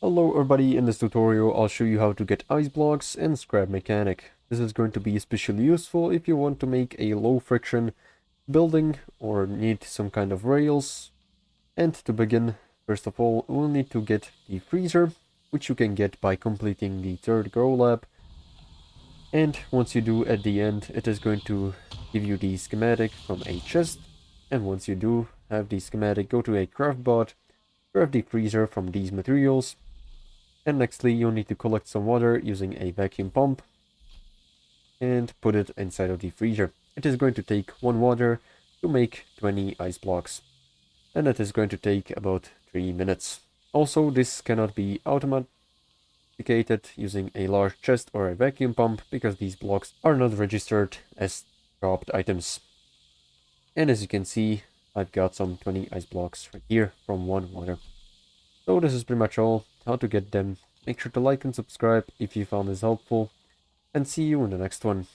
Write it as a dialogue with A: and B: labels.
A: Hello everybody, in this tutorial I'll show you how to get ice blocks and scrap mechanic. This is going to be especially useful if you want to make a low friction building or need some kind of rails. And to begin, first of all, we'll need to get the freezer, which you can get by completing the third grow lab. And once you do, at the end, it is going to give you the schematic from a chest. And once you do have the schematic, go to a craft bot, craft the freezer from these materials. And nextly, you'll need to collect some water using a vacuum pump and put it inside of the freezer. It is going to take 1 water to make 20 ice blocks, and it is going to take about 3 minutes. Also, this cannot be authenticated using a large chest or a vacuum pump because these blocks are not registered as dropped items. And as you can see, I've got some 20 ice blocks right here from 1 water. So this is pretty much all, how to get them. Make sure to like and subscribe if you found this helpful, and see you in the next one.